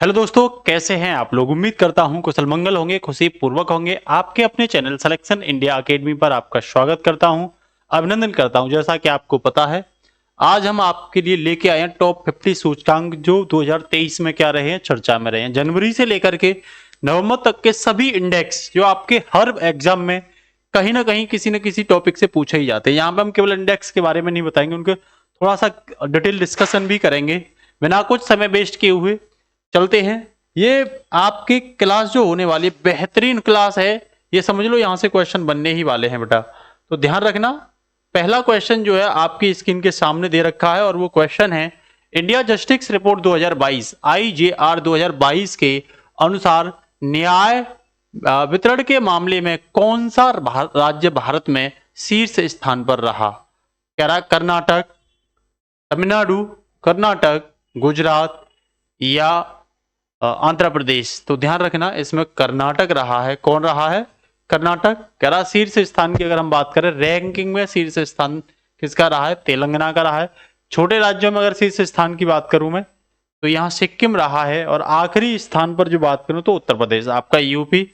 Hello दोस्तों, कैसे हैं आप लोग। उम्मीद करता हूं कुशल मंगल होंगे, खुशी पूर्वक होंगे। आपके अपने चैनल सिलेक्शन इंडिया एकेडमी पर आपका स्वागत करता हूं, अभिनंदन करता हूं। जैसा कि आपको पता है, आज हम आपके लिए लेके आए हैं टॉप 50 सूचकांक जो 2023 में क्या रहे हैं, चर्चा में रहे हैं। जनवरी से लेकर के नवंबर तक के सभी इंडेक्स जो आपके हर एग्जाम में कहीं ना कहीं किसी न किसी टॉपिक से पूछे ही जाते हैं। यहाँ पे हम केवल इंडेक्स के बारे में नहीं बताएंगे, उनके थोड़ा सा डिटेल डिस्कशन भी करेंगे। बिना कुछ समय वेस्ट किए हुए चलते हैं। ये आपकी क्लास जो होने वाली है, बेहतरीन क्लास है। ये समझ लो यहां से क्वेश्चन बनने ही वाले हैं बेटा, तो ध्यान रखना। पहला क्वेश्चन जो है आपकी स्क्रीन के सामने दे रखा है और वो क्वेश्चन है इंडिया जस्टिस रिपोर्ट 2022 IJR 2022 के अनुसार न्याय वितरण के मामले में कौन सा राज्य भारत में शीर्ष स्थान पर रहा। कह रहा कर्नाटक, तमिलनाडु, कर्नाटक, गुजरात या आंध्र प्रदेश। तो ध्यान रखना, इसमें कर्नाटक रहा है। कौन रहा है? कर्नाटक। कह रहा शीर्ष स्थान की अगर हम बात करें रैंकिंग में, शीर्ष स्थान किसका रहा है? तेलंगाना का रहा है। छोटे राज्यों में अगर शीर्ष स्थान की बात करूं मैं, तो यहां सिक्किम रहा है। और आखिरी स्थान पर जो बात करूं तो उत्तर प्रदेश, आपका यूपी,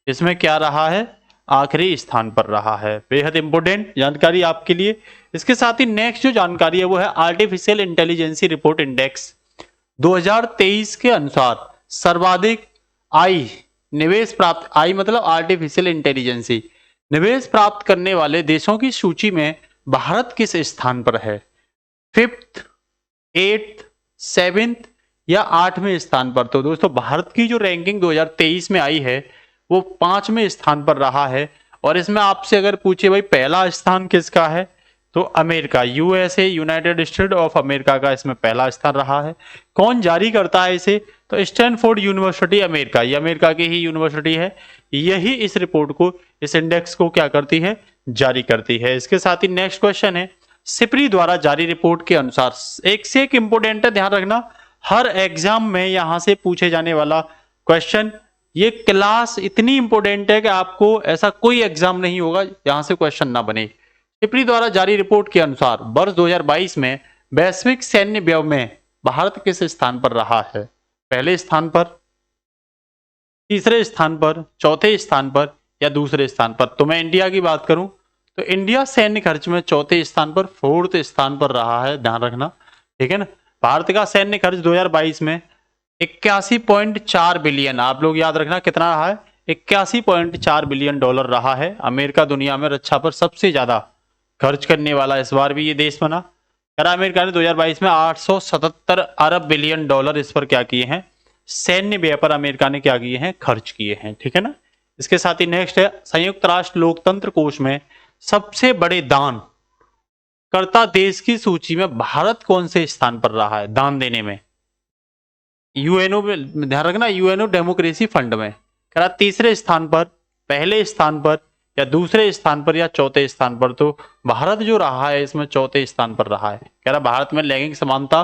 इसमें क्या रहा है? आखिरी स्थान पर रहा है। बेहद इंपॉर्टेंट जानकारी आपके लिए। इसके साथ ही नेक्स्ट जो जानकारी है वो है आर्टिफिशियल इंटेलिजेंसी रिपोर्ट इंडेक्स 2023 के अनुसार सर्वाधिक आई निवेश प्राप्त, आई मतलब आर्टिफिशियल इंटेलिजेंसी, निवेश प्राप्त करने वाले देशों की सूची में भारत किस स्थान पर है? फिफ्थ, एट्थ, सेवेंथ या आठवें स्थान पर? तो दोस्तों भारत की जो रैंकिंग 2023 में आई है वो 5वें स्थान पर रहा है। और इसमें आपसे अगर पूछे भाई पहला स्थान किसका है, तो America, USA, United state of America का इसमें पहला स्थान रहा है। कौन जारी करता है इसे? तो स्टैनफोर्ड यूनिवर्सिटी अमेरिका, ये अमेरिका की ही यूनिवर्सिटी है। यही इस रिपोर्ट को, इस इंडेक्स को क्या करती है? जारी करती है। इसके साथ ही नेक्स्ट क्वेश्चन है सिप्री द्वारा जारी रिपोर्ट के अनुसार, एक से एक इंपोर्टेंट है, ध्यान रखना, हर एग्जाम में यहां से पूछे जाने वाला क्वेश्चन। ये क्लास इतनी इंपॉर्टेंट है कि आपको ऐसा कोई एग्जाम नहीं होगा यहां से क्वेश्चन ना बने। सिप्री द्वारा जारी रिपोर्ट के अनुसार वर्ष 2022 में वैश्विक सैन्य व्यय में भारत किस स्थान पर रहा है? पहले स्थान पर, तीसरे स्थान पर, चौथे स्थान पर या दूसरे स्थान पर? तो मैं इंडिया की बात करूं तो इंडिया सैन्य खर्च में चौथे स्थान पर, फोर्थ स्थान पर रहा है, ध्यान रखना, ठीक है ना। भारत का सैन्य खर्च 2022 में 81.4 बिलियन, आप लोग याद रखना कितना रहा है? 81.4 बिलियन डॉलर रहा है। अमेरिका दुनिया में रक्षा पर सबसे ज्यादा खर्च करने वाला इस बार भी ये देश बना। अमेरिका ने 2022 में 877 अरब बिलियन डॉलर इस पर क्या किए हैं? सैन्य व्यय पर अमेरिका ने क्या किए हैं? खर्च किए हैं, ठीक है ना। इसके साथ ही नेक्स्ट है संयुक्त राष्ट्र लोकतंत्र कोष में सबसे बड़े दान करता देश की सूची में भारत कौन से स्थान पर रहा है दान देने में? यूएनओ में, ध्यान रखना, यूएनओ डेमोक्रेसी फंड में। कह रहा तीसरे स्थान पर, पहले स्थान पर या दूसरे स्थान पर या चौथे स्थान पर? तो भारत जो रहा है इसमें चौथे स्थान पर रहा है। कह रहा भारत में लैंगिक समानता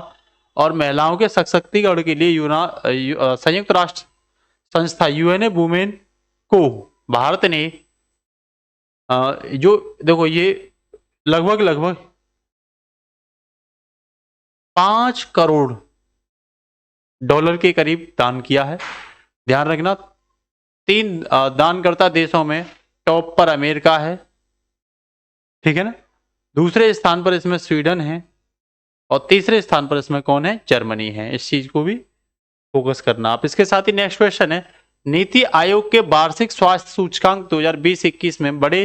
और महिलाओं के सशक्तिकरण के लिए संयुक्त राष्ट्र संस्था यूएनए वुमेन को भारत ने जो देखो ये लगभग 5 करोड़ डॉलर के करीब दान किया है। ध्यान रखना, 3 दानकर्ता देशों में टॉप पर अमेरिका है, ठीक है ना। दूसरे स्थान पर इसमें स्वीडन है और तीसरे स्थान पर इसमें कौन है? जर्मनी है। इस चीज को भी फोकस करना आप। इसके साथ ही नेक्स्ट क्वेश्चन है नीति आयोग के वार्षिक स्वास्थ्य सूचकांक 2020-21 में बड़े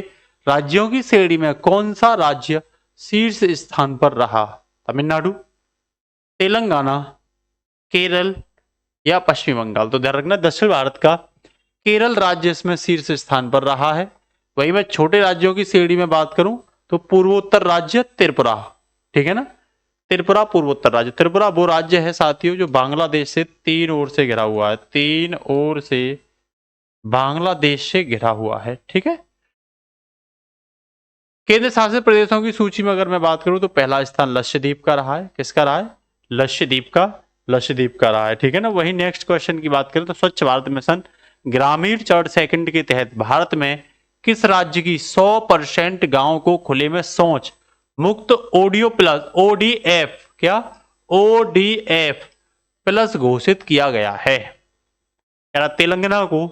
राज्यों की श्रेणी में कौन सा राज्य शीर्ष स्थान पर रहा? तमिलनाडु, तेलंगाना, केरल या पश्चिम बंगाल? तो ध्यान रखना दक्षिण भारत का केरल राज्य इसमें शीर्ष स्थान पर रहा है। वही मैं छोटे राज्यों की श्रेणी में बात करूं तो पूर्वोत्तर राज्य त्रिपुरा, ठीक है ना, त्रिपुरा पूर्वोत्तर राज्य। त्रिपुरा वो राज्य है साथियों जो बांग्लादेश से 3 ओर से घिरा हुआ है, 3 ओर से बांग्लादेश से घिरा हुआ है, ठीक है। केंद्र शासित प्रदेशों की सूची में अगर मैं बात करूं तो पहला स्थान लक्षद्वीप का रहा है। किसका रहा है? लक्षद्वीप का रहा है, ठीक है ना। वही नेक्स्ट क्वेश्चन की बात करें तो स्वच्छ भारत मिशन ग्रामीण 4 सेकंड के तहत भारत में किस राज्य की 100% गांव को खुले में शौच मुक्त ODO प्लस ODF, क्या ODF प्लस घोषित किया गया है? क्या तेलंगाना को,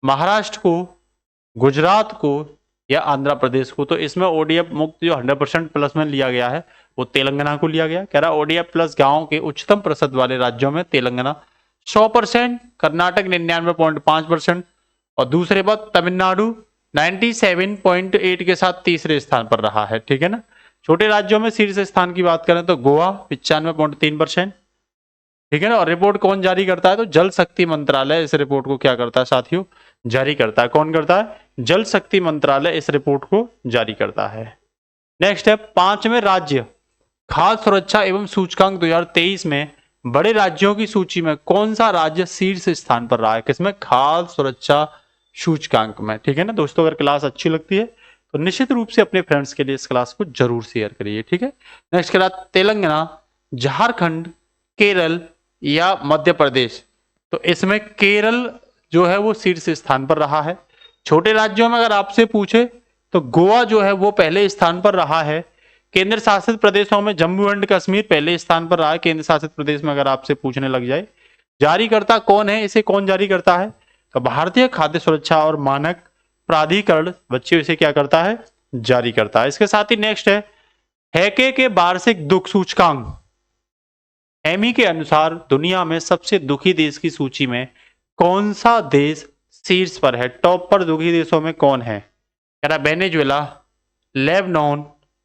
महाराष्ट्र को, गुजरात को या आंध्र प्रदेश को? तो इसमें ओडीएफ मुक्त जो 100% प्लस में लिया गया है वो तेलंगाना को लिया गया। कह रहा ओडीएफ प्लस गांव के उच्चतम प्रतिशत वाले राज्यों में तेलंगाना 100%, कर्नाटक 99.5% और दूसरे पर तमिलनाडु 97.8 के साथ तीसरे स्थान पर रहा है। ठीक है ना। छोटे राज्यों में शीर्ष स्थान की बात करें तो गोवा 95.3%। ठीक है ना। और रिपोर्ट कौन जारी करता है? तो जल शक्ति मंत्रालय इस रिपोर्ट को क्या करता है साथियों? जारी करता है। कौन करता है? जल शक्ति मंत्रालय इस रिपोर्ट को जारी करता है। नेक्स्ट है 5वें राज्य खाद्य सुरक्षा एवं सूचकांक 2023 में बड़े राज्यों की सूची में कौन सा राज्य शीर्ष स्थान पर रहा है? किसमें? खाद्य सुरक्षा सूचकांक में। ठीक है ना दोस्तों, अगर क्लास अच्छी लगती है तो निश्चित रूप से अपने फ्रेंड्स के लिए इस क्लास को जरूर शेयर करिए। ठीक है। नेक्स्ट के बाद तेलंगाना, झारखंड, केरल या मध्य प्रदेश? तो इसमें केरल जो है वो शीर्ष स्थान पर रहा है। छोटे राज्यों में अगर आपसे पूछे तो गोवा जो है वो पहले स्थान पर रहा है। केंद्र शासित प्रदेशों में जम्मू एंड कश्मीर पहले स्थान पर रहा है। केंद्र शासित प्रदेश में अगर आपसे पूछने लग जाए जारीकर्ता कौन है, इसे कौन जारी करता है? तो भारतीय खाद्य सुरक्षा और मानक प्राधिकरण बच्चे इसे क्या करता है? जारी करता है। इसके साथ ही नेक्स्ट है हैके के वार्षिक दुख सूचकांक एमी के अनुसार दुनिया में सबसे दुखी देश की सूची में कौन सा देश शीर्ष पर है? टॉप पर दुखी देशों में कौन है? कह रहा वेनेजुएला, लेबनान,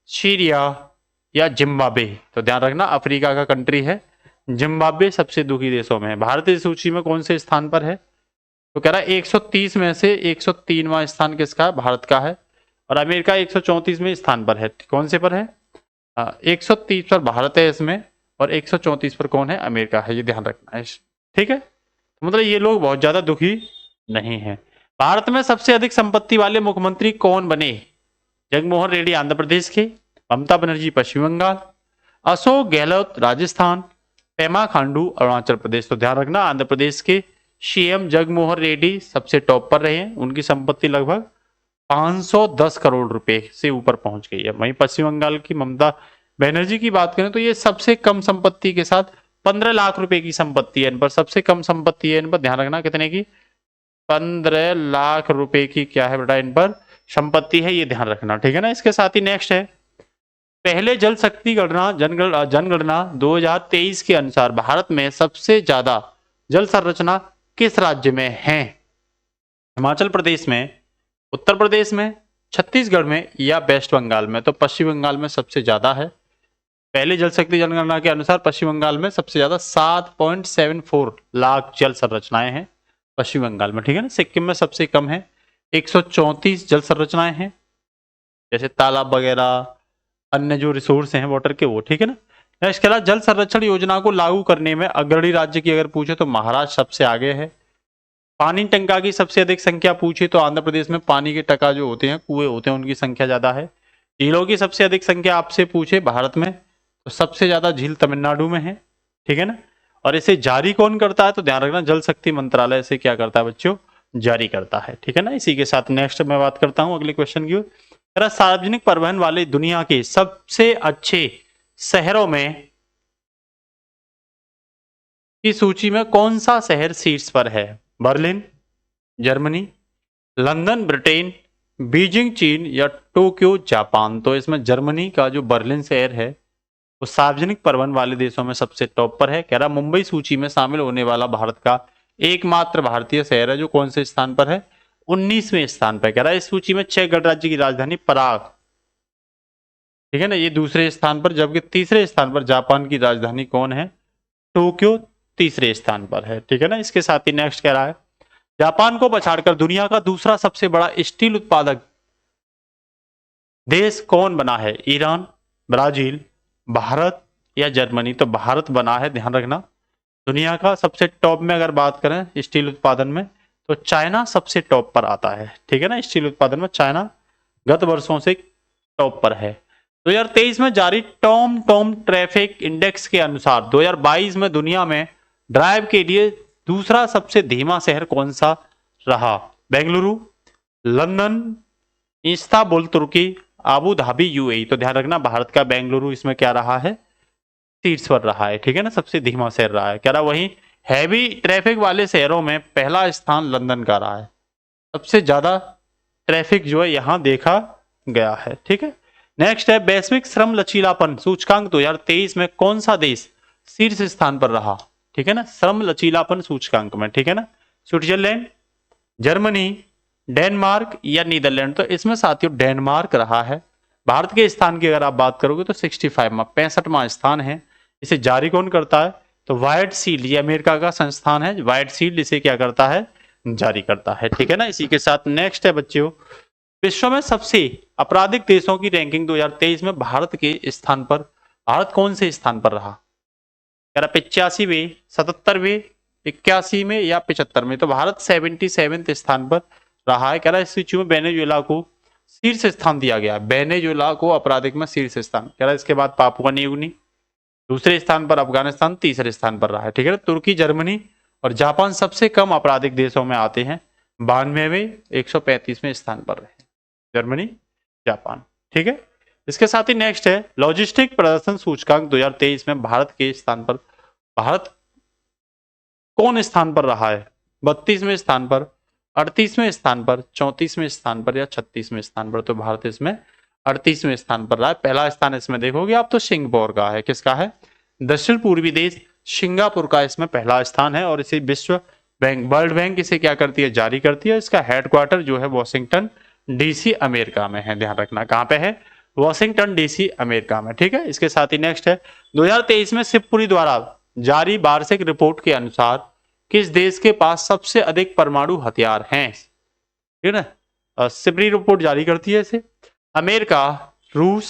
सीरिया या जिम्बाब्वे? तो ध्यान रखना अफ्रीका का कंट्री है जिम्बाब्वे सबसे दुखी देशों में है। भारतीय सूची में कौन से स्थान पर है? तो कह रहा है 130 में से 103वां स्थान किसका है? भारत का है। और अमेरिका 134वें स्थान पर है। कौन से पर है? 130 पर भारत है इसमें और 134 पर कौन है? अमेरिका है। ये ध्यान रखना है। ठीक है। मतलब ये लोग बहुत ज्यादा दुखी नहीं है। भारत में सबसे अधिक संपत्ति वाले मुख्यमंत्री कौन बने? जगनमोहन रेड्डी आंध्र प्रदेश के, ममता बनर्जी पश्चिम बंगाल, अशोक गहलोत राजस्थान, पेमा खांडू अरुणाचल प्रदेश? तो ध्यान रखना आंध्र प्रदेश के सीएम जगनमोहन रेड्डी सबसे टॉप पर रहे हैं। उनकी संपत्ति लगभग 510 करोड़ रुपए से ऊपर पहुंच गई है। वहीं पश्चिम बंगाल की ममता बनर्जी की बात करें तो ये सबसे कम संपत्ति के साथ 15 लाख रुपए की संपत्ति है इन पर। सबसे कम संपत्ति है इन पर। ध्यान रखना कितने की? 15 लाख रुपए की क्या है बेटा इन पर संपत्ति है। ये ध्यान रखना। ठीक है ना। इसके साथ ही नेक्स्ट है पहले जल शक्ति गणना जनगणना 2023 के अनुसार भारत में सबसे ज्यादा जल संरचना किस राज्य में है? हिमाचल प्रदेश में, उत्तर प्रदेश में, छत्तीसगढ़ में या वेस्ट बंगाल में? तो पश्चिम बंगाल में सबसे ज्यादा है। पहले जल शक्ति जनगणना के अनुसार पश्चिम बंगाल में सबसे ज्यादा 7.74 लाख जल संरचनाएं हैं पश्चिम बंगाल में। ठीक है ना। सिक्किम में सबसे कम है, 134 जल संरचनाएं हैं, जैसे तालाब वगैरह अन्य जो रिसोर्स हैं वाटर के वो। ठीक है ना। नेक्स्ट क्या, जल संरक्षण योजना को लागू करने में अग्रणी राज्य की अगर पूछे तो महाराष्ट्र सबसे आगे है। पानी टंका की सबसे अधिक संख्या पूछे तो आंध्र प्रदेश में पानी के टका जो होते हैं, कुएं होते हैं, उनकी संख्या ज्यादा है। झीलों की सबसे अधिक संख्या आपसे पूछे भारत में तो सबसे ज्यादा झील तमिलनाडु में है। ठीक है ना। और इसे जारी कौन करता है? तो ध्यान रखना जल शक्ति मंत्रालय इसे क्या करता है बच्चों? जारी करता है। ठीक है ना। इसी के साथ नेक्स्ट मैं बात करता हूं अगले क्वेश्चन की। सार्वजनिक परिवहन वाले दुनिया के सबसे अच्छे शहरों में की सूची में कौन सा शहर शीर्ष पर है? Berlin Germany, London Britain, Beijing चीन या टोक्यो जापान? तो इसमें जर्मनी का जो बर्लिन शहर है वो सार्वजनिक परिवहन वाले देशों में सबसे टॉप पर है। कह रहा मुंबई सूची में शामिल होने वाला भारत का एकमात्र भारतीय शहर है जो कौन से स्थान पर है? 19वें स्थान पर। कह रहा है इस सूची में 6 गणराज्य की राजधानी पराग, ठीक है ना, ये दूसरे स्थान पर, जबकि तीसरे स्थान पर जापान की राजधानी कौन है? टोक्यो तीसरे स्थान पर है। ठीक है ना। इसके साथ ही नेक्स्ट कह रहा है जापान को पछाड़कर दुनिया का दूसरा सबसे बड़ा स्टील उत्पादक देश कौन बना है? ईरान, ब्राजील, भारत या जर्मनी? तो भारत बना है। ध्यान रखना। दुनिया का सबसे टॉप में अगर बात करें स्टील उत्पादन में तो चाइना सबसे टॉप पर आता है। ठीक है ना। स्टील उत्पादन में चाइना गत वर्षों से टॉप पर है। 2023 में जारी टॉम ट्रैफिक इंडेक्स के अनुसार 2022 में दुनिया में ड्राइव के लिए दूसरा सबसे धीमा शहर कौन सा रहा? बेंगलुरु, लंदन, इस्तांबुल तुर्की, आबू धाबी यूएई? तो ध्यान रखना भारत का बेंगलुरु इसमें क्या रहा है? शीर्ष पर रहा है, ठीक है ना, सबसे धीमा शहर रहा है। कह रहा वहीं हैवी ट्रैफिक वाले शहरों में पहला स्थान लंदन का रहा है, सबसे ज्यादा ट्रैफिक जो है यहाँ देखा गया है, ठीक है। नेक्स्ट है वैश्विक श्रम लचीलापन सूचकांक 2023 में कौन सा देश शीर्ष स्थान पर रहा, ठीक है ना, श्रम लचीलापन सूचकांक में, ठीक है ना, स्विट्जरलैंड, जर्मनी, डेनमार्क या नीदरलैंड। तो इसमें साथियों डेनमार्क रहा है। भारत के स्थान की अगर आप बात करोगे तो 65वां स्थान है। इसे जारी कौन करता है, तो व्हाइट सील्ड, ये अमेरिका का संस्थान है, व्हाइट सील्ड इसे क्या करता है, जारी करता है, ठीक है ना। इसी के साथ नेक्स्ट है बच्चों, विश्व में सबसे आपराधिक देशों की रैंकिंग 2023 में भारत के स्थान पर, भारत कौन से स्थान पर रहा, कह रहा 85वें, 77वें, 81 में या 75 में। तो भारत 77वें स्थान पर रहा है। कह रहा है इस सूची में वेनेजुएला को शीर्ष स्थान दिया गया है, वेनेजुएला को आपराधिक में शीर्ष स्थान। कह रहा है इसके बाद पापुआ न्यू गिनी दूसरे स्थान पर, अफगानिस्तान तीसरे स्थान पर रहा है, ठीक है ना। तुर्की, जर्मनी और जापान सबसे कम आपराधिक देशों में आते हैं, 92वें, 135वें स्थान पर रहे जर्मनी, जापान, ठीक है। इसके साथ ही नेक्स्ट है लॉजिस्टिक प्रदर्शन सूचकांक 2023 में भारत के स्थान पर, भारत कौन स्थान पर रहा है, 32वें स्थान पर, 38वें स्थान पर, 34वें स्थान पर या 36वें स्थान पर। तो भारत इसमें 38वें स्थान पर रहा है। पहला स्थान इसमें देखोगे आप तो सिंगापुर का है, किसका है, दक्षिण पूर्वी देश सिंगापुर का इसमें पहला स्थान है। और इसे विश्व बैंक, वर्ल्ड बैंक इसे क्या करती है, जारी करती है। इसका हेडक्वार्टर जो है वॉशिंगटन डीसी अमेरिका में है, ध्यान रखना कहां पे है, वॉशिंगटन डीसी अमेरिका में, ठीक है। इसके साथ ही नेक्स्ट है 2023 में शिवपुरी द्वारा जारी वार्षिक रिपोर्ट के अनुसार किस देश के पास सबसे अधिक परमाणु हथियार हैं, ठीक है ना। शिवपुरी रिपोर्ट जारी करती है इसे अमेरिका, रूस,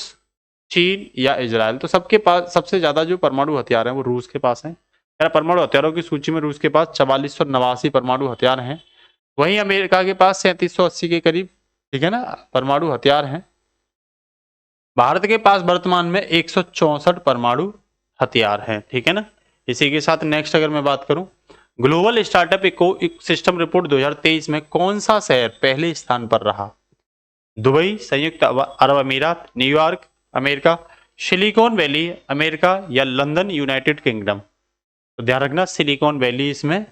चीन या इजराइल। तो सबके पास सबसे ज्यादा जो परमाणु हथियार हैं वो रूस के पास हैं। परमाणु हथियारों की सूची में रूस के पास 4489 परमाणु हथियार हैं, वहीं अमेरिका के पास 3780 के करीब, ठीक है ना, परमाणु हथियार हैं। भारत के पास वर्तमान में 164 परमाणु हथियार हैं, ठीक है ना। इसी के साथ नेक्स्ट अगर मैं बात करूं, global startup ecosystem report 2023 में कौन सा शहर पहले स्थान पर रहा, दुबई, संयुक्त अरब अमीरात, New York America, silicon valley America या लंदन यूनाइटेड किंगडम। तो ध्यान रखना सिलिकॉन वैली इसमें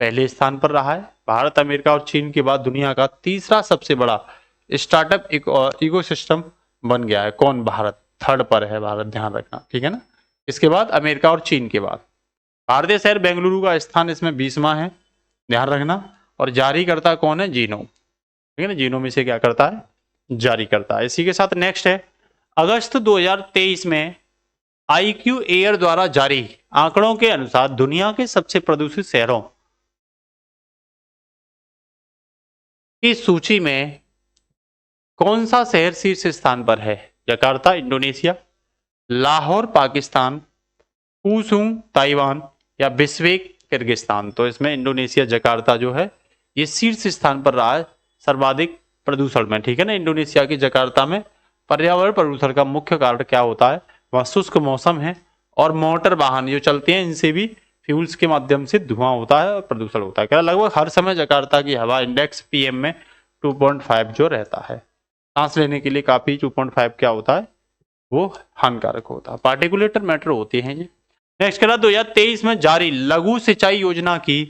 पहले स्थान पर रहा है। भारत, अमेरिका और चीन के बाद दुनिया का तीसरा सबसे बड़ा स्टार्टअप इकोसिस्टम बन गया है। कौन, भारत थर्ड पर है, भारत ध्यान रखना, ठीक है ना। इसके बाद अमेरिका और चीन के बाद भारतीय शहर बेंगलुरु का स्थान इसमें 20वां है, ध्यान रखना। और जारी करता कौन है, जीनोम, ठीक है ना, जीनोम इसे क्या करता है, जारी करता है। इसी के साथ नेक्स्ट है अगस्त 2023 में IQ एयर द्वारा जारी आंकड़ों के अनुसार दुनिया के सबसे प्रदूषित शहरों की सूची में कौन सा शहर शीर्ष स्थान पर है, जकार्ता इंडोनेशिया, लाहौर पाकिस्तान, फूसुंग ताइवान या बिश्केक किर्गिस्तान। तो इसमें इंडोनेशिया जकार्ता जो है ये शीर्ष स्थान पर रहा है सर्वाधिक प्रदूषण में, ठीक है ना। इंडोनेशिया की जकार्ता में पर्यावरण प्रदूषण का मुख्य कारण क्या होता है, वह शुष्क मौसम है और मोटर वाहन जो चलते हैं इनसे भी फ्यूल्स के माध्यम से धुआं होता है और प्रदूषण होता है। क्या लगभग हर समय जकार्ता की हवा इंडेक्स PM में 2.5 जो रहता है, सांस लेने के लिए काफी 2.5 क्या होता है, वो हानिकारक होता है, पार्टिकुलेटर मैटर होते हैं ये। नेक्स्ट कह रहा 2023 में जारी लघु सिंचाई योजना की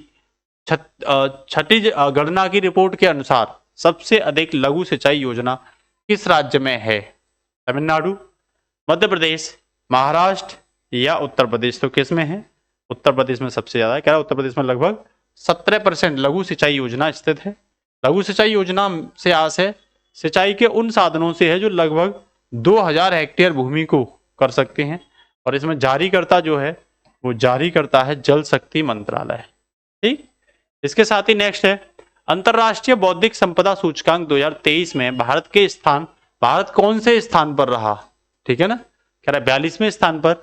छठी गणना की रिपोर्ट के अनुसार सबसे अधिक लघु सिंचाई योजना किस राज्य में है, तमिलनाडु, मध्य प्रदेश, महाराष्ट्र या उत्तर प्रदेश। तो किस में है, उत्तर प्रदेश में सबसे ज्यादा है। कह रहा उत्तर प्रदेश में लगभग 17% लघु सिंचाई योजना स्थित है। लघु सिंचाई योजना से आस है सिंचाई के उन साधनों से है जो लगभग 2000 हेक्टेयर भूमि को कर सकते हैं। और इसमें जारीकर्ता जो है वो जारी करता है जल शक्ति मंत्रालय, ठीक। इसके साथ ही नेक्स्ट है अंतरराष्ट्रीय बौद्धिक संपदा सूचकांक 2023 में भारत के स्थान, भारत कौन से स्थान पर रहा, ठीक है ना। कह रहा है 42वें स्थान पर,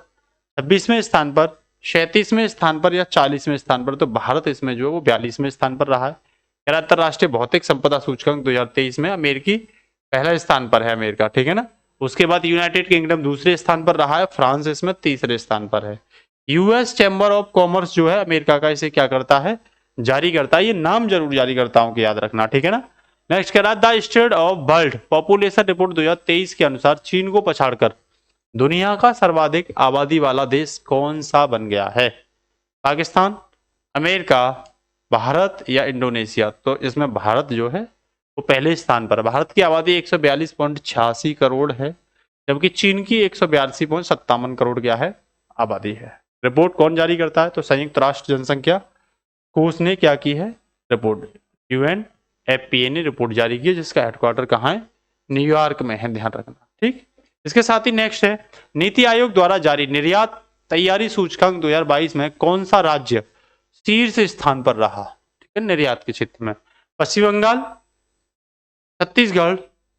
26वें स्थान पर, 37वें स्थान पर या 40वें स्थान पर। तो भारत इसमें जो है वो 42वें स्थान पर रहा है। कह रहा है अंतरराष्ट्रीय भौतिक संपदा सूचकांक 2023 में अमेरिकी पहला स्थान पर है, अमेरिका, ठीक है ना। उसके बाद यूनाइटेड किंगडम दूसरे स्थान पर रहा है, फ्रांस इसमें तीसरे स्थान पर है। यूएस चैम्बर ऑफ कॉमर्स जो है अमेरिका का इसे क्या करता है, जारी करता है। ये नाम जरूर जारी करता हूं कि याद रखना, ठीक है ना। नेक्स्ट कह रहा है the state of world population report 2023 के अनुसार चीन को पछाड़कर दुनिया का सर्वाधिक आबादी वाला देश कौन सा बन गया है? पाकिस्तान, अमेरिका, भारत या इंडोनेशिया? तो इसमें भारत जो है वो पहले स्थान पर है। भारत की आबादी 142.86 करोड़ है, जबकि चीन की 182.57 करोड़ क्या है? आबादी है। रिपोर्ट कौन जारी करता है? तो संयुक्त राष्ट्र जनसंख्या कोष ने क्या की है? रिपोर्ट UNFPA ने रिपोर्ट जारी की है, जिसका हेडक्वार्टर कहाँ है? न्यूयॉर्क में है, ध्यान रखना। ठीक, इसके साथ ही नेक्स्ट है, नीति आयोग द्वारा जारी निर्यात तैयारी सूचकांक 2022 में कौन सा राज्य शीर्ष स्थान पर रहा? ठीक है, निर्यात के क्षेत्र में। पश्चिम बंगाल, छत्तीसगढ़,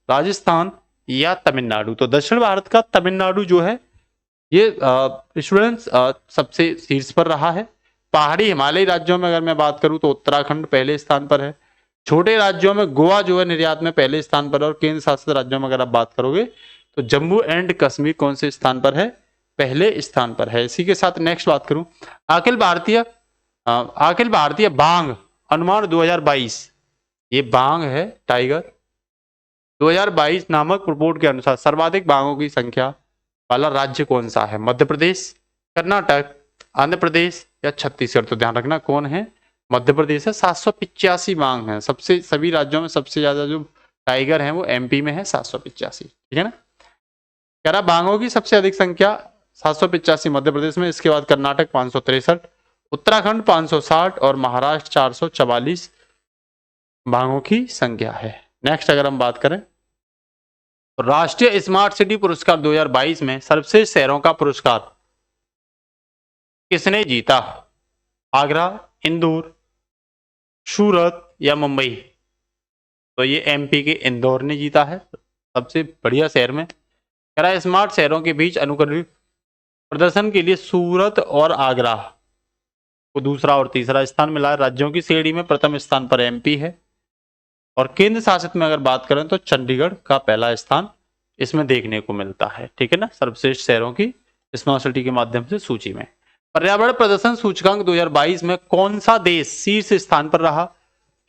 राजस्थान या तमिलनाडु? तो दक्षिण भारत का तमिलनाडु जो है ये स्टूडेंट्स सबसे शीर्ष पर रहा है। पहाड़ी हिमालयी राज्यों में अगर मैं बात करूं तो उत्तराखंड पहले स्थान पर है। छोटे राज्यों में गोवा जो है निर्यात में पहले स्थान पर है, और केंद्र शासित राज्यों में अगर आप बात करोगे तो जम्मू एंड कश्मीर कौन से स्थान पर है? पहले स्थान पर है। इसी के साथ नेक्स्ट बात करूं, अखिल भारतीय बाघ अनुमान 2022, ये बाघ है टाइगर, 2022 नामक रिपोर्ट के अनुसार सर्वाधिक बाघों की संख्या वाला राज्य कौन सा है? मध्य प्रदेश, कर्नाटक, आंध्र प्रदेश या छत्तीसगढ़? तो ध्यान रखना कौन है? मध्य प्रदेश है, 785 बाघ हैं। सबसे सभी राज्यों में सबसे ज्यादा जो टाइगर है वो MP में है, 785। ठीक है ना, कह रहा बाघों की सबसे अधिक संख्या 785 मध्य प्रदेश में, इसके बाद कर्नाटक 563, उत्तराखंड 560 और महाराष्ट्र 444 बाघों की संख्या है। नेक्स्ट अगर हम बात करें तो राष्ट्रीय स्मार्ट सिटी पुरस्कार 2022 में सर्वश्रेष्ठ शहरों का पुरस्कार किसने जीता? आगरा, इंदौर, सूरत या मुंबई? तो ये MP के इंदौर ने जीता है सबसे बढ़िया शहर में। कह रहा है स्मार्ट शहरों के बीच अनुकरणीय प्रदर्शन के लिए सूरत और आगरा को दूसरा और तीसरा स्थान मिला है। राज्यों की श्रेणी में प्रथम स्थान पर MP है, और केंद्र शासित में अगर बात करें तो चंडीगढ़ का पहला स्थान इसमें देखने को मिलता है। ठीक है ना, सर्वश्रेष्ठ शहरों की स्मार्ट सिटी के माध्यम से सूची में। पर्यावरण प्रदर्शन सूचकांक 2022 में कौन सा देश शीर्ष स्थान पर रहा?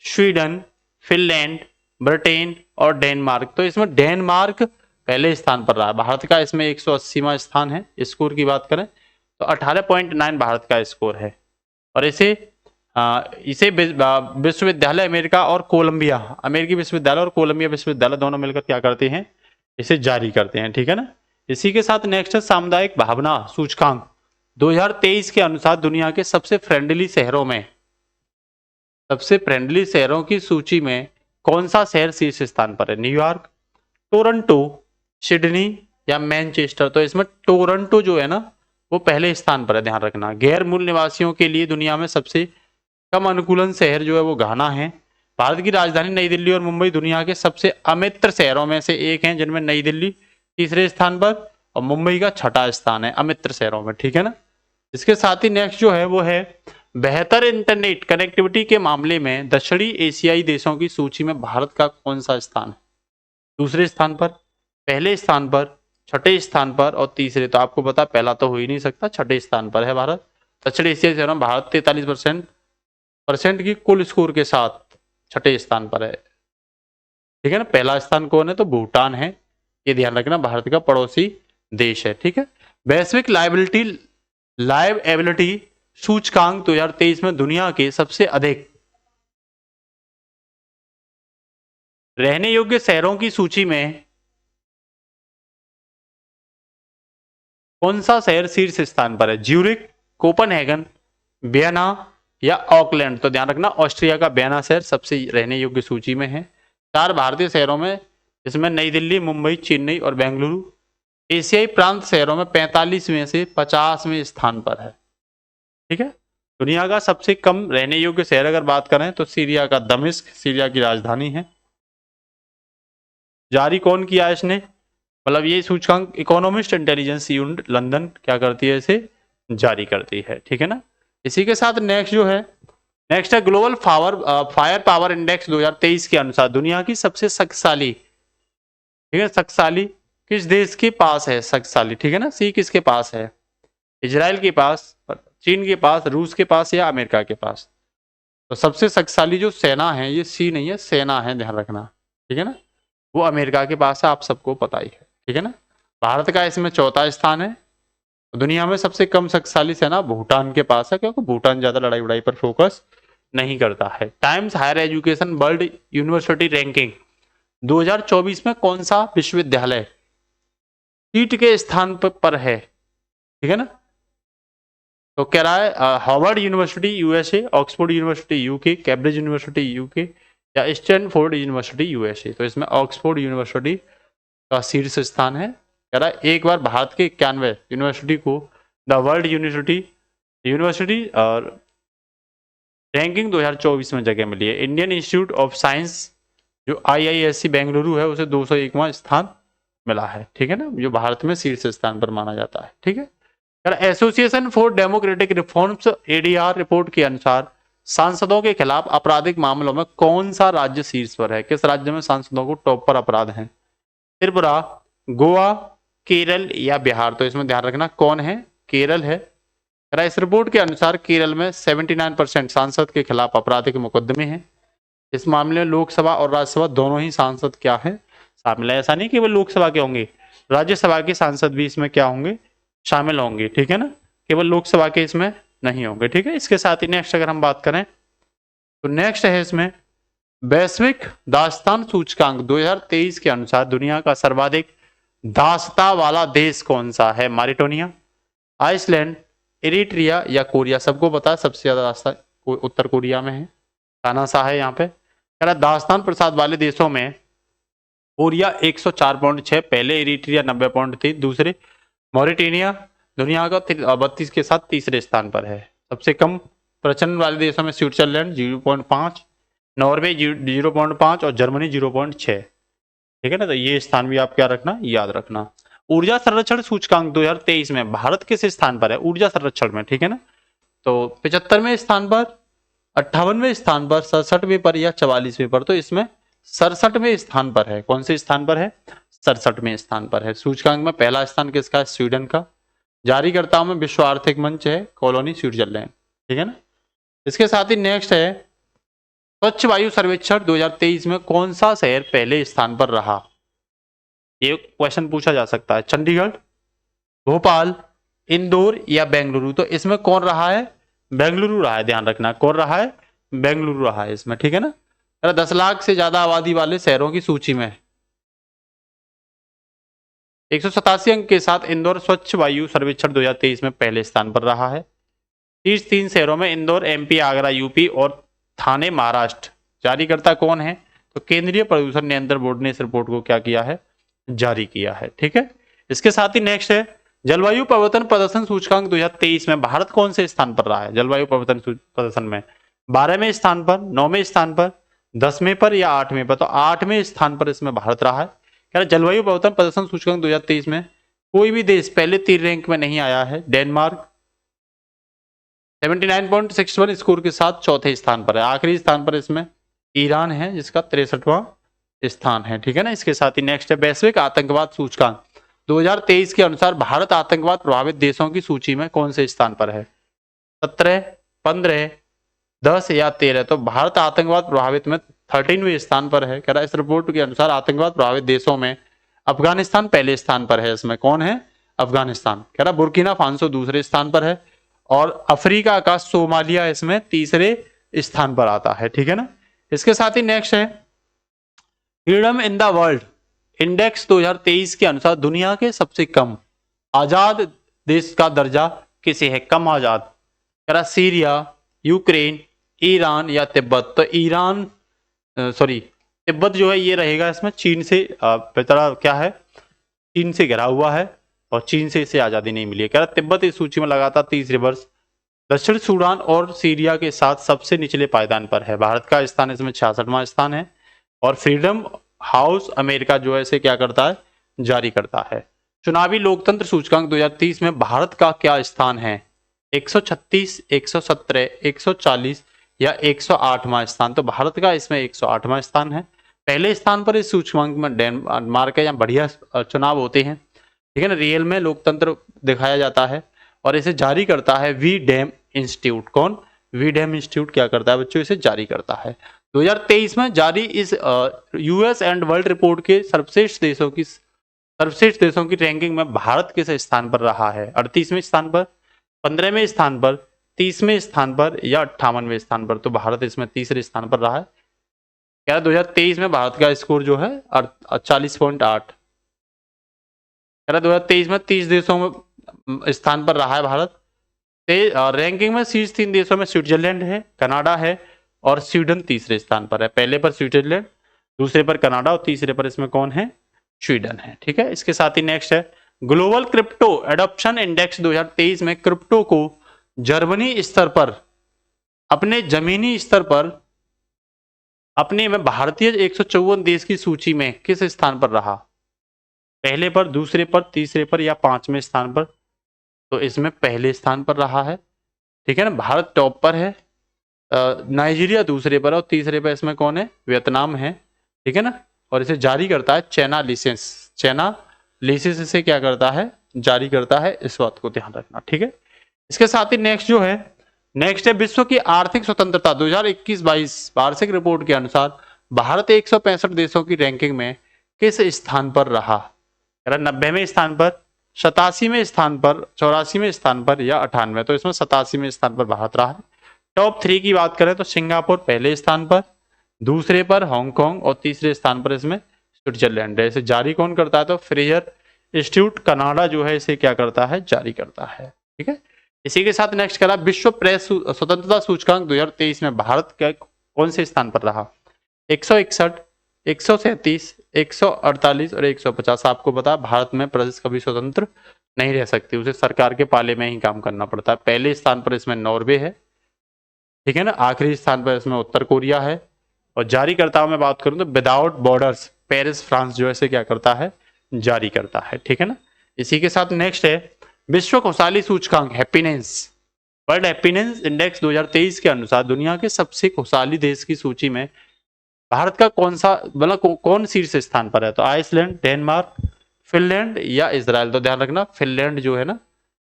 स्वीडन, फिनलैंड, ब्रिटेन और डेनमार्क? तो इसमें डेनमार्क पहले स्थान पर रहा। भारत का इसमें 180वां स्थान है। स्कोर की बात करें तो 18.9 भारत का स्कोर है, और इसे विश्वविद्यालय अमेरिका और कोलंबिया, अमेरिकी विश्वविद्यालय और कोलंबिया विश्वविद्यालय दोनों मिलकर क्या करते हैं? इसे जारी करते हैं। ठीक है ना, इसी के साथ नेक्स्ट है सामुदायिक भावना सूचकांक 2023 के अनुसार दुनिया के सबसे फ्रेंडली शहरों की सूची में कौन सा शहर शीर्ष स्थान पर है? न्यूयॉर्क, टोरंटो, सिडनी या मैनचेस्टर? तो इसमें टोरंटो जो है ना वो पहले स्थान पर है, ध्यान रखना। गैर मूल निवासियों के लिए दुनिया में सबसे कम अनुकूलन शहर जो है वो घाना है। भारत की राजधानी नई दिल्ली और मुंबई दुनिया के सबसे अमित्र शहरों में से एक हैं, जिनमें नई दिल्ली तीसरे स्थान पर और मुंबई का छठा स्थान है अमित्र शहरों में। ठीक है ना, इसके साथ ही नेक्स्ट जो है वो है बेहतर इंटरनेट कनेक्टिविटी के मामले में दक्षिणी एशियाई देशों की सूची में भारत का कौन सा स्थान है? दूसरे स्थान पर, पहले स्थान पर, छठे स्थान पर और तीसरे? तो आपको पता पहला तो हो ही नहीं सकता, छठे स्थान पर है भारत। दक्षिण एशियाई शहरों में भारत 43% की कुल स्कोर के साथ छठे स्थान पर है। ठीक है ना, पहला स्थान कौन है? तो भूटान है, ये ध्यान रखना, भारत का पड़ोसी देश है। ठीक है, वैश्विक लाइवएबिलिटी सूचकांक 2023 में दुनिया के सबसे अधिक रहने योग्य शहरों की सूची में कौन सा शहर शीर्ष स्थान पर है? ज्यूरिक, कोपनहेगन, वियना या ऑकलैंड? तो ध्यान रखना ऑस्ट्रिया का वियना शहर सबसे रहने योग्य सूची में है। 4 भारतीय शहरों में, इसमें नई दिल्ली, मुंबई, चेन्नई और बेंगलुरु एशियाई प्रांत शहरों में 45वें से 50वें स्थान पर है। ठीक है, दुनिया का सबसे कम रहने योग्य शहर अगर बात करें तो सीरिया का दमिश्क, सीरिया की राजधानी है। जारी कौन किया है इसने? मतलब ये सूचकांक इकोनॉमिस्ट इंटेलिजेंस यूनिट लंदन क्या करती है? इसे जारी करती है। ठीक है ना, इसी के साथ नेक्स्ट जो है, नेक्स्ट है ग्लोबल फायर पावर इंडेक्स 2023 के अनुसार दुनिया की सबसे शक्तिशाली, ठीक है, शक्तिशाली किस देश के पास है? शक्तिशाली, ठीक है ना, सी किसके पास है? इजराइल के पास, चीन के पास, रूस के पास या अमेरिका के पास? तो सबसे शक्तिशाली जो सेना है ये सी नहीं है, सेना है, ध्यान रखना। ठीक है ना, वो अमेरिका के पास है, आप सबको पता ही है। ठीक है ना, भारत का इसमें चौथा स्थान है। दुनिया में सबसे कम शक्तिशाली सेना भूटान के पास है, क्योंकि भूटान ज्यादा लड़ाई उड़ाई पर फोकस नहीं करता है। Times Higher Education World University Ranking 2024 में कौन सा विश्वविद्यालय सीट के स्थान पर है, ठीक है ना? तो कह रहा है Harvard university USA, Oxford university UK, Cambridge university UK या स्टैनफोर्ड यूनिवर्सिटी यूएसए। तो इसमें ऑक्सफोर्ड यूनिवर्सिटी का शीर्ष स्थान है। कह रहा है एक बार भारत के 91 यूनिवर्सिटी को द वर्ल्ड यूनिवर्सिटी और रैंकिंग 2024 में जगह मिली है। इंडियन इंस्टीट्यूट ऑफ साइंस जो IISc बेंगलुरु है उसे 201वां स्थान मिला है, ठीक है ना, जो भारत में शीर्ष स्थान पर माना जाता है, ठीक है। Association for democratic reforms ADR report के अनुसार सांसदों के खिलाफ आपराधिक मामलों में कौन सा राज्य शीर्ष पर है? किस राज्य में सांसदों को टॉप पर अपराध हैं? त्रिपुरा, गोवा, केरल या बिहार? तो इसमें ध्यान रखना कौन है, केरल है। इस रिपोर्ट के अनुसार केरल में 79% सांसद के खिलाफ आपराधिक मुकदमे हैं। इस मामले में लोकसभा और राज्यसभा दोनों ही सांसद क्या है, शामिल है। ऐसा नहीं केवल लोकसभा के होंगे, राज्यसभा के सांसद भी इसमें क्या होंगे, शामिल होंगे, ठीक है ना, केवल लोकसभा के इसमें नहीं होंगे, ठीक है। इसके साथ ही नेक्स्ट अगर हम बात करें तो नेक्स्ट है इसमें वैश्विक दास्तान सूचकांक 2023 के अनुसार दुनिया का सर्वाधिक दासता वाला देश कौन सा है? मारिटोनिया, आइसलैंड, इरिट्रिया या कोरिया? सबको पता है सबसे ज्यादा दास्तान उत्तर कोरिया में है, खाना सा है यहाँ पे। दास्तान प्रसाद वाले देशों में कोरिया 104.6, पहले इरिट्रिया 90.3, दूसरे मॉरिटेनिया दुनिया का 32 के साथ तीसरे स्थान पर है। सबसे कम प्रचलन वाले देशों में स्विट्जरलैंड 0.5, नॉर्वे 0.5 और जर्मनी 0.6, ठीक है ना। तो ये स्थान भी आप क्या रखना, याद रखना। ऊर्जा संरक्षण सूचकांक 2023 में भारत किस स्थान पर है ऊर्जा संरक्षण में, ठीक है ना? तो 75वें स्थान पर, 58वें स्थान पर, 67वें पर या 44वें पर? तो इसमें 67वें स्थान पर है। कौन से स्थान पर है? 67वें स्थान पर है। सूचकांक में पहला स्थान किसका है? स्वीडन का। जारीकर्ताओं में विश्व आर्थिक मंच है, कॉलोनी स्विट्जरलैंड, ठीक है ना। इसके साथ ही नेक्स्ट है स्वच्छ वायु सर्वेक्षण 2023 में कौन सा शहर पहले स्थान पर रहा? ये क्वेश्चन पूछा जा सकता है। चंडीगढ़, भोपाल, इंदौर या बेंगलुरु? तो इसमें कौन रहा है? बेंगलुरु रहा है, ध्यान रखना कौन रहा है, बेंगलुरु रहा है इसमें, ठीक है ना। 10 लाख से ज्यादा आबादी वाले शहरों की सूची में 187 अंक के साथ इंदौर स्वच्छ वायु सर्वेक्षण 2023 में पहले स्थान पर रहा है। शीर्ष 3 शहरों में इंदौर MP, आगरा UP और थाने महाराष्ट्र। जारीकर्ता कौन है? तो केंद्रीय प्रदूषण नियंत्रण बोर्ड ने इस रिपोर्ट को क्या किया है, जारी किया है, ठीक है। इसके साथ ही नेक्स्ट है जलवायु परिवर्तन प्रदर्शन सूचकांक 2023 में भारत कौन से स्थान पर रहा है? जलवायु परिवर्तन प्रदर्शन में 12वें स्थान पर, 9वें स्थान पर, 10वें पर या 8वें पर? तो 8वें स्थान पर इसमें भारत रहा है। क्या जलवायु परिवर्तन प्रदर्शन सूचकांक 2023 में कोई भी देश पहले 3 रैंक में नहीं आया है। डेनमार्क 79.61 स्कोर के साथ चौथे स्थान पर है। आखिरी स्थान पर इसमें ईरान है जिसका 63वां स्थान है, ठीक है ना। इसके साथ ही नेक्स्ट है वैश्विक आतंकवाद सूचकांक 2023 के अनुसार भारत आतंकवाद प्रभावित देशों की सूची में कौन से स्थान पर है? 17, 15, 10 या 13? तो भारत आतंकवाद प्रभावित में 13वें स्थान पर है। कह रहा है इस रिपोर्ट के अनुसार आतंकवाद प्रभावित देशों में अफगानिस्तान पहले स्थान पर है। इसमें कौन है? अफगानिस्तान। कह रहा बुर्किना फासो दूसरे स्थान पर है और अफ्रीका का सोमालिया इसमें तीसरे स्थान पर आता है, ठीक है ना। इसके साथ ही नेक्स्ट है freedom in the world index 2023 के अनुसार दुनिया के सबसे कम आजाद देश का दर्जा किसे है? कम आजाद। कह रहा सीरिया, यूक्रेन, ईरान या तिब्बत? तो ईरान तिब्बत जो है ये रहेगा इसमें चीन से बेतरा क्या है, चीन से घिरा हुआ है और चीन से इसे आजादी नहीं मिली है। कह रहा तिब्बत इस सूची में लगातार 30 वर्ष दक्षिण सूडान और सीरिया के साथ सबसे निचले पायदान पर है। भारत का स्थान इसमें 66वां स्थान है और फ्रीडम हाउस अमेरिका जो है इसे क्या करता है, जारी करता है। चुनावी लोकतंत्र सूचकांक 2030 में भारत का क्या स्थान है? 136, 117, 140 या 108वां स्थान? तो भारत का इसमें 108वां स्थान है। पहले स्थान पर इस सूचकांक में डेनमार्क है, यहाँ बढ़िया चुनाव होते हैं, ठीक है ना। रियल में लोकतंत्र दिखाया जाता है और इसे जारी करता है वी डैम इंस्टीट्यूट। कौन? वी डैम इंस्टीट्यूट क्या करता है बच्चों, इसे जारी करता है। 2023 में जारी इस US एंड वर्ल्ड रिपोर्ट के सर्वश्रेष्ठ देशों की सर्वश्रेष्ठ देशों की रैंकिंग में भारत किस स्थान पर रहा है? 38वें स्थान पर, 15वें स्थान पर, 30वें स्थान पर या 58वें स्थान पर? तो भारत इसमें तीसरे स्थान पर रहा है। क्या 2023 में भारत का स्कोर जो है 40.8। कह रहा 2023 में 30 देशों में स्थान पर रहा है भारत। रैंकिंग में शीर्ष 3 देशों में स्विट्जरलैंड है, कनाडा है और स्वीडन तीसरे स्थान पर है। पहले पर स्विट्जरलैंड, दूसरे पर कनाडा और तीसरे पर इसमें कौन है? स्वीडन है। ठीक है, इसके साथ ही नेक्स्ट है ग्लोबल क्रिप्टो एडॉप्शन इंडेक्स 2023 में क्रिप्टो को जर्मनी स्तर पर, अपने जमीनी स्तर पर, अपने में भारतीय 154 देश की सूची में किस स्थान पर रहा? पहले पर, दूसरे पर, तीसरे पर या 5वें स्थान पर? तो इसमें पहले स्थान पर रहा है। ठीक है ना, भारत टॉप पर है, नाइजीरिया दूसरे पर और तीसरे पर इसमें कौन है? वियतनाम है। ठीक है ना, और इसे जारी करता है चाइना लिसेंस। चाइना लिसेंस इसे क्या करता है? जारी करता है, इस बात को ध्यान रखना। ठीक है, इसके साथ ही नेक्स्ट जो है, नेक्स्ट है विश्व की आर्थिक स्वतंत्रता 2021-22 वार्षिक रिपोर्ट के अनुसार भारत 165 देशों की रैंकिंग में किस स्थान पर रहा? 90वें स्थान पर, 87वें स्थान पर, 84वें स्थान पर या 98वें? तो इसमें 87वें स्थान पर भारत रहा है। टॉप 3 की बात करें तो सिंगापुर पहले स्थान पर, दूसरे पर हांगकांग और तीसरे स्थान पर इसमें स्विट्जरलैंड है। इसे जारी कौन करता है? तो फ्रेजर इंस्टीट्यूट कनाडा जो है इसे क्या करता है? जारी करता है। ठीक है, इसी के साथ नेक्स्ट करा विश्व प्रेस स्वतंत्रता सूचकांक 2023 में भारत का कौन से स्थान पर रहा? 161, 137, 148 और 150। आपको बता भारत में प्रेस कभी स्वतंत्र नहीं रह सकती, उसे सरकार के पाले में ही काम करना पड़ता है। पहले स्थान पर इसमें नॉर्वे है। ठीक है ना, आखिरी स्थान पर इसमें उत्तर कोरिया है। और जारीकर्ताओं में बात करूं तो विदाउट बॉर्डर्स पेरिस फ्रांस जो है क्या करता है? जारी करता है। ठीक है ना, इसी के साथ नेक्स्ट है विश्व खुशहाली सूचकांक हैप्पीनेस, वर्ल्ड हैप्पीनेस इंडेक्स 2023 के अनुसार दुनिया के सबसे खुशहाली देश की सूची में भारत का कौन सा, मतलब कौन शीर्ष स्थान पर है? तो आइसलैंड, डेनमार्क, फिनलैंड या इजराइल? तो ध्यान रखना फिनलैंड जो है ना,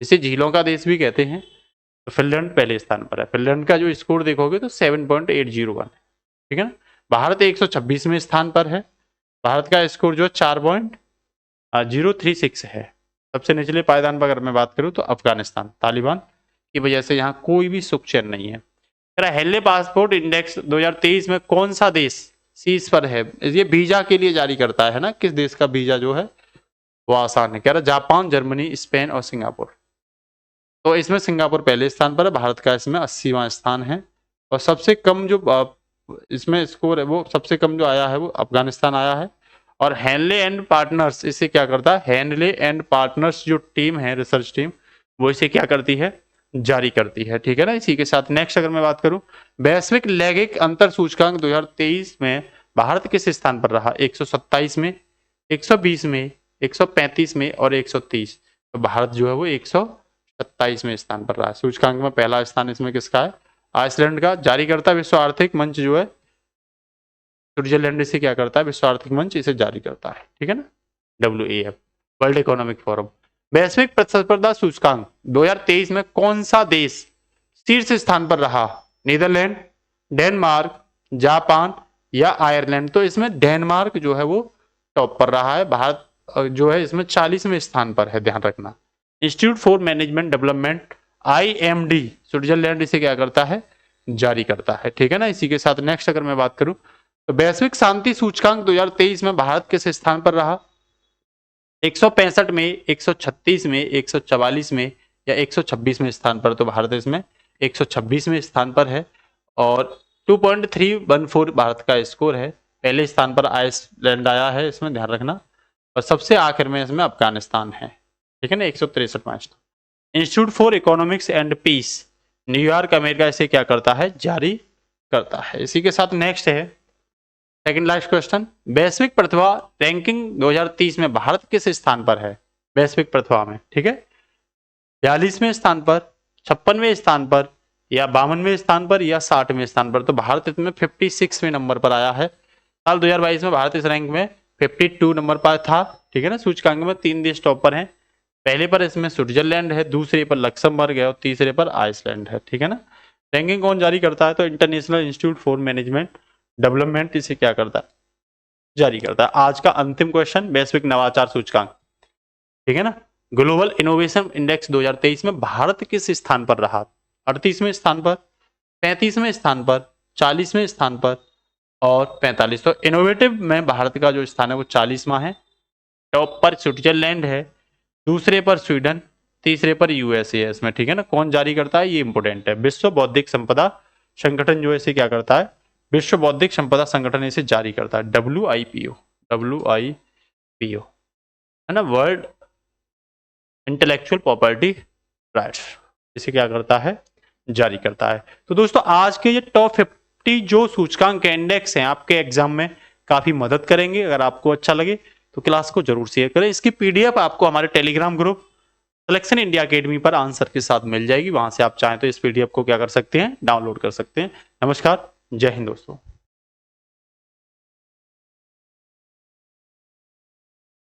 इसे झीलों का देश भी कहते हैं, तो फिनलैंड पहले स्थान पर है। फिनलैंड का जो स्कोर देखोगे तो 7.801 है। ठीक है ना, भारत 126वें स्थान पर है। भारत का स्कोर जो 4.036 है। सबसे निचले पायदान पर अगर मैं बात करूं तो अफगानिस्तान, तालिबान की वजह से यहाँ कोई भी सुख चैन नहीं है। हेले पासपोर्ट इंडेक्स 2023 में कौन सा देश शीर्ष पर है? ये वीजा के लिए जारी करता है ना, किस देश का वीजा जो है वो आसान है? कह रहा जापान, जर्मनी, स्पेन और सिंगापुर। तो इसमें सिंगापुर पहले स्थान पर है, भारत का इसमें 80वां स्थान है। और सबसे कम जो इसमें स्कोर है वो सबसे कम जो आया है वो अफगानिस्तान आया है। और हैनले एंड पार्टनर्स इसे क्या करता है? हैनले एंड पार्टनर्स जो टीम है, रिसर्च टीम, वो इसे क्या करती है? जारी करती है। ठीक है ना, इसी के साथ नेक्स्ट अगर मैं बात करूं वैश्विक लैंगिक अंतर सूचकांक 2023 में भारत किस स्थान पर रहा? 127 में, 120 में, 135 में और 130। तो भारत जो है वो 127वें स्थान पर रहा है। सूचकांक में पहला स्थान इसमें किसका है? आइसलैंड का। जारी करता है विश्व आर्थिक मंच जो है स्विट्जरलैंड इसे क्या करता है? विश्व आर्थिक मंच इसे जारी करता है। ठीक है ना, WEF, वर्ल्ड इकोनॉमिक फोरम। वैश्विक प्रतिस्पर्धा सूचकांक 2023 में कौन सा देश शीर्ष स्थान पर रहा? नीदरलैंड, डेनमार्क, जापान या आयरलैंड? तो इसमें डेनमार्क जो है वो टॉप पर रहा है। भारत जो है इसमें 40वें स्थान पर है, ध्यान रखना। Institute for management development IMD Switzerland इसे क्या करता है? जारी करता है। ठीक है ना, इसी के साथ नेक्स्ट अगर मैं बात करूं तो वैश्विक शांति सूचकांक 2023 में भारत किस स्थान पर रहा? 165 में, 136 में, 144 में या 126वें स्थान पर? तो भारत इसमें 126वें स्थान पर है और 2.314 भारत का स्कोर है। पहले स्थान पर आइसलैंड आया है, इसमें ध्यान रखना। और सबसे आखिर में इसमें अफगानिस्तान है। ठीक है ना, 163वां स्थान। Institute for Economics and Peace New York America इसे क्या करता है? जारी करता है। इसी के साथ नेक्स्ट है सेकंड लास्ट क्वेश्चन, वैश्विक प्रतिभा रैंकिंग 2030 में भारत किस स्थान पर है? वैश्विक प्रतिभा में। ठीक है, 42वें स्थान पर, 56वें स्थान पर या 52वें स्थान पर या 60वें स्थान पर? तो भारत इसमें 56वें नंबर पर आया है। साल 2022 में भारत इस रैंक में 52 नंबर पर था। ठीक है ना, सूचकांक में 3 देश टॉप पर हैं। पहले पर इसमें स्विट्जरलैंड है, दूसरे पर लक्समबर्ग है और तीसरे पर आइसलैंड है। ठीक है ना, रैंकिंग कौन जारी करता है? तो international institute for management development इसे क्या करता है? जारी करता है। आज का अंतिम क्वेश्चन, वैश्विक नवाचार सूचकांक, ठीक है ना। ग्लोबल इनोवेशन इंडेक्स 2023 में भारत किस स्थान पर रहा? 38वें स्थान पर, 35वें स्थान पर, 40वें स्थान पर और 45। तो इनोवेटिव में भारत का जो स्थान है वो 40वां है। टॉप पर स्विट्जरलैंड है, दूसरे पर स्वीडन, तीसरे पर यूएसए है इसमें, ठीक है ना। कौन जारी करता है ये इंपोर्टेंट है। विश्व बौद्धिक संपदा संगठन जो इसे क्या करता है, विश्व बौद्धिक संपदा संगठन इसे जारी करता है, WIPO, WIPO है ना, वर्ल्ड इंटेलेक्चुअल प्रॉपर्टी राइट्स, इसे क्या करता है, जारी करता है। तो दोस्तों आज के ये टॉप 50 जो सूचकांक इंडेक्स हैं आपके एग्जाम में काफी मदद करेंगे। अगर आपको अच्छा लगे तो क्लास को जरूर शेयर करें। इसकी पीडीएफ आपको हमारे Telegram group selection India academy पर आंसर के साथ मिल जाएगी। वहां से आप चाहें तो इस पीडीएफ को क्या कर सकते हैं, डाउनलोड कर सकते हैं। नमस्कार, जय हिंद दोस्तों।